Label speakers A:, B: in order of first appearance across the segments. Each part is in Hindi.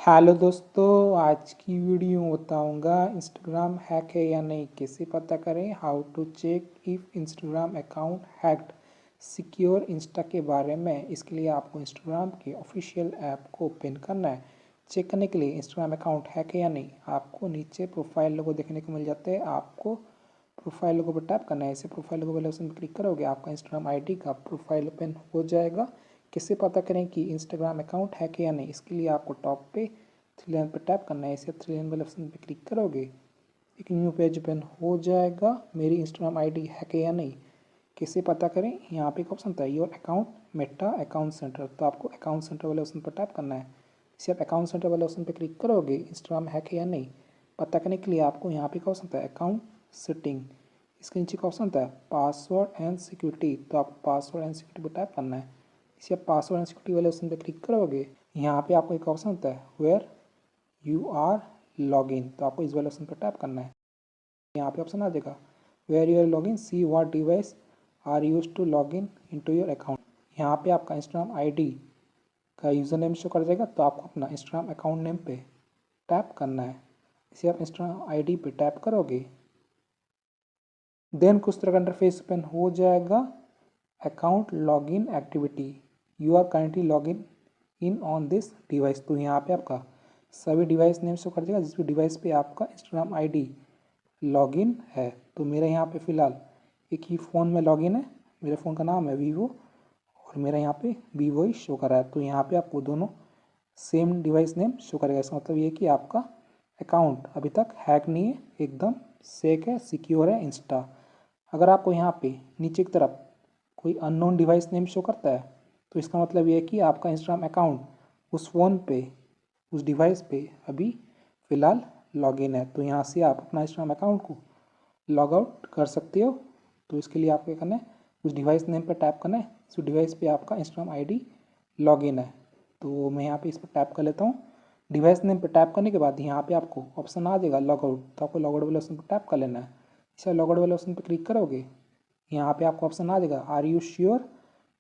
A: हेलो दोस्तों, आज की वीडियो में बताऊंगा इंस्टाग्राम हैक है या नहीं, कैसे पता करें, how to check if Instagram account hacked, secure Insta के बारे में। इसके लिए आपको इंस्टाग्राम के ऑफिशियल ऐप को ओपन करना है। चेक करने के लिए इंस्टाग्राम अकाउंट हैक है या नहीं, आपको नीचे प्रोफाइल लोगो देखने को मिल जाते हैं। आपको प्रोफाइल लोगो पर टैप करना है। ऐसे प्रोफाइल लोगो वाले ऑप्शन पर क्लिक करोगे, आपका इंस्टाग्राम आईडी का प्रोफाइल ओपन हो जाएगा। कैसे पता करें कि इंस्टाग्राम अकाउंट है कि या नहीं, इसके लिए आपको टॉप पे थ्री लाइन पर टैप करना है। इसे थ्री लाइन वाले ऑप्शन पे क्लिक करोगे, एक न्यू पेज ओपन हो जाएगा। मेरी इंस्टाग्राम आईडी है कि या नहीं, कैसे पता करें, यहाँ पे एक ऑप्शन था your account Meta account centre, तो आपको अकाउंट सेंटर वाले ऑप्शन पर टैप करना है। इसे आप अकाउंट सेंटर वाले ऑप्शन पर क्लिक करोगे, इंस्टाग्राम है कि या नहीं पता करने के लिए आपको यहाँ पे एक ऑप्शन था अकाउंट सेटिंग, इसके नीचे का ऑप्शन था पासवर्ड एंड सिक्योरिटी, तो आपको पासवर्ड एंड सिक्योरिटी पर टैप करना है। इसे आप पासवर्ड एंड सिक्योरिटी वाले ऑप्शन पर क्लिक करोगे, यहाँ पे आपको एक ऑप्शन होता है वेयर यू आर लॉगिन, तो आपको इस वाले ऑप्शन पर टैप करना है। यहाँ पे ऑप्शन आ जाएगा where you are login, see what device are use to log in to your account. यहाँ पे आपका इंस्टाग्राम आईडी का यूज़र नेम शो कर जाएगा, तो आपको अपना इंस्टाग्राम अकाउंट नेम पे टैप करना है। इसे आप इंस्टाग्राम आईडी पे टैप करोगे, देन कुछ तरह का इंटरफेस ओपन हो जाएगा। Account login activity, you are currently login in on this device, तो यहाँ पे आपका सभी डिवाइस नेम शो कर देगा जिस भी डिवाइस पे आपका इंस्टाग्राम आईडी लॉगिन है। तो मेरा यहाँ पे फ़िलहाल एक ही फ़ोन में लॉगिन है, मेरे फ़ोन का नाम है वीवो और मेरा यहाँ पे वीवो ही शो कर रहा है। तो यहाँ पे आपको दोनों सेम डिवाइस नेम शो करेगा। इसका मतलब ये कि आपका अकाउंट अभी तक हैक नहीं है, एकदम सेक है, सिक्योर है इंस्टा। अगर आपको यहाँ पे नीचे की तरफ कोई अननोन डिवाइस नेम शो करता है, तो इसका मतलब ये है कि आपका इंस्टाग्राम अकाउंट उस फ़ोन पे, उस डिवाइस पे अभी फ़िलहाल लॉगिन है। तो यहाँ से आप अपना इंस्टाग्राम अकाउंट को लॉग आउट कर सकते हो। तो इसके लिए आपको क्या करना है, उस डिवाइस नेम पर टैप करना है, उस डिवाइस पे आपका इंस्टाग्राम आईडी लॉगिन है। तो मैं यहाँ पे इस पर टैप कर लेता हूँ। डिवाइस नेम पर टैप करने के बाद यहाँ पे आपको ऑप्शन आ जाएगा लॉग आउट, तो आपको लॉग आउट वाले ऑप्शन पर टैप कर लेना है। इसे लॉग आउट वाले ऑप्शन पर क्लिक करोगे, यहाँ पे आपको ऑप्शन आ जाएगा are you sure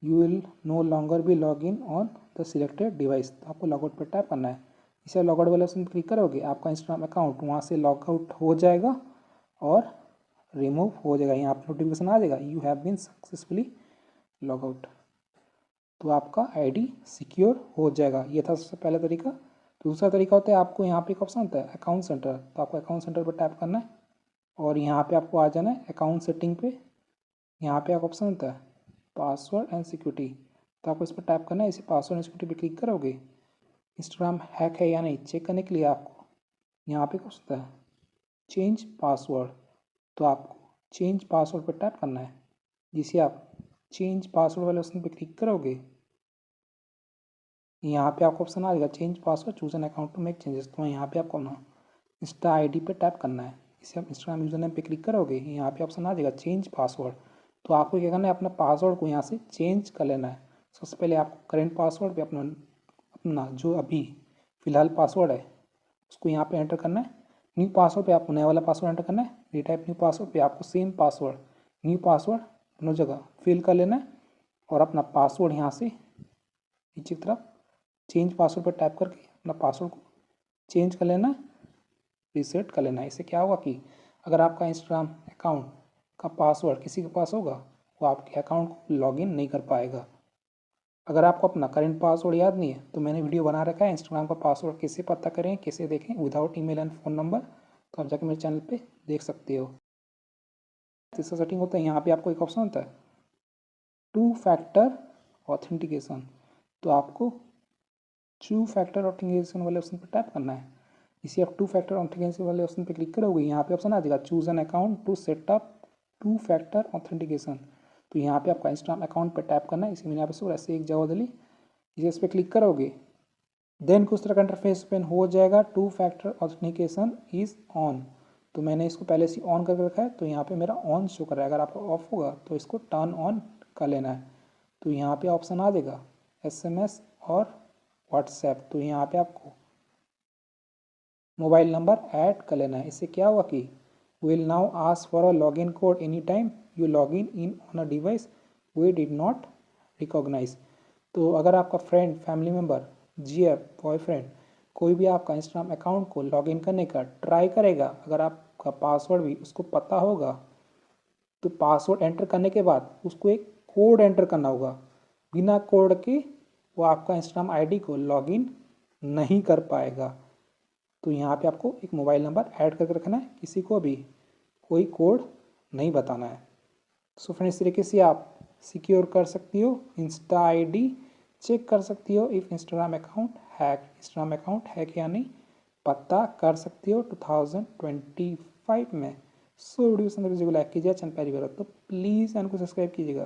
A: you will no longer be log in on the selected device, तो आपको लॉग आउट पर टैप करना है। इसे लॉग आउट वाले ऑप्शन पर क्लिक करोगे, आपका इंस्टाग्राम अकाउंट वहाँ से लॉग आउट हो जाएगा और रिमूव हो जाएगा। यहाँ पर नोटिफिकेशन आ जाएगा you have been successfully log out, तो आपका आईडी सिक्योर हो जाएगा। ये था सबसे पहला तरीका। तो दूसरा तरीका होता है, आपको यहाँ पे एक ऑप्शन होता है अकाउंट सेंटर, तो आपको अकाउंट सेंटर पर टैप करना है और यहाँ पे आपको आ जाना है अकाउंट सेटिंग पे। यहाँ पे आपका ऑप्शन होता है पासवर्ड एंड सिक्योरिटी, तो आपको इस पर टैप करना है। इसे पासवर्ड एंड सिक्योरिटी पे क्लिक करोगे, इंस्टाग्राम हैक है या नहीं चेक करने के लिए आपको यहाँ पे ऑप्शन होता है चेंज पासवर्ड, तो आपको चेंज पासवर्ड पर टैप करना है। जिसे आप चेंज पासवर्ड वाले ऑप्शन पर क्लिक करोगे, यहाँ पे आपको ऑप्शन आ जाएगा change password choose an account to make changes, तो यहाँ पे आपको ना इंस्टा आईडी पे टैप करना है। इसे आप इंस्टाग्राम यूजर नेम पे क्लिक करोगे, यहाँ पे ऑप्शन आ जाएगा चेंज पासवर्ड, तो आपको क्या करना है, अपना पासवर्ड को यहाँ से चेंज कर लेना है। सबसे पहले आपको करेंट पासवर्ड पे अपना अपना जो अभी फ़िलहाल पासवर्ड है उसको यहाँ पे एंटर करना है। न्यू पासवर्ड पे आपको नया वाला पासवर्ड एंटर करना है। रीटाइप न्यू पासवर्ड पे आपको सेम पासवर्ड न्यू पासवर्ड दोनों जगह फिल कर लेना है और अपना पासवर्ड यहाँ से नीचे की तरफ चेंज पासवर्ड पर टैप करके अपना पासवर्ड को चेंज कर लेना है, रीसेट कर लेना है। इससे क्या होगा कि अगर आपका इंस्टाग्राम अकाउंट का पासवर्ड किसी के पास होगा, वो आपके अकाउंट को लॉगिन नहीं कर पाएगा। अगर आपको अपना करंट पासवर्ड याद नहीं है, तो मैंने वीडियो बना रखा है इंस्टाग्राम का पासवर्ड कैसे पता करें, कैसे देखें without email and phone number, तो आप जाकर मेरे चैनल पे देख सकते हो। तीसरा सेटिंग होता है, यहाँ पे आपको एक ऑप्शन होता है टू फैक्टर ऑथेंटिकेशन, तो आपको टू फैक्टर ऑथेंटिकेशन वाले ऑप्शन पर टैप करना है। इसे आप टू फैक्टर ऑथेंटिकेशन वाले ऑप्शन पर क्लिक करोगे, यहाँ पे ऑप्शन आ जाएगा choose an account to set up two factor authentication, तो यहाँ पे आपका इंस्टाग्राम अकाउंट पर टैप करना है। इसे मैंने यहाँ पे ऐसे एक जगह दली, इसे इस पर क्लिक करोगे, देन कुछ तरह का इंटरफेस ओपन हो जाएगा to factor authentication is on, तो मैंने इसको पहले से ऑन करके रखा है, तो यहाँ पे मेरा ऑन शो कर रहा है। अगर आपका ऑफ होगा तो इसको टर्न ऑन कर लेना है। तो यहाँ पे ऑप्शन आ जाएगा SMS और व्हाट्सएप, तो यहाँ पे आपको मोबाइल नंबर ऐड कर लेना है। इससे क्या हुआ कि will now ask for a login code any time you log in on a device we did not recognise, तो अगर आपका friend family member GF boyfriend कोई भी आपका इंस्टाग्राम अकाउंट को लॉगिन करने का ट्राई करेगा, अगर आपका पासवर्ड भी उसको पता होगा तो पासवर्ड एंटर करने के बाद उसको एक कोड एंटर करना होगा। बिना कोड के वो आपका इंस्टाग्राम आईडी को लॉगिन नहीं कर पाएगा। तो यहाँ पे आपको एक मोबाइल नंबर ऐड करके रखना है, किसी को भी कोई कोड नहीं बताना है। सो फ्रेंड्स, इस तरीके से आप सिक्योर कर सकती हो इंस्टा आईडी, चेक कर सकती हो इफ़ इंस्टाग्राम अकाउंट हैक या नहीं पता कर सकती हो 2025 में। सो वीडियो पसंद लाइक कीजिए, चैनल पहली बार तो प्लीज़ चैनल को सब्सक्राइब कीजिएगा।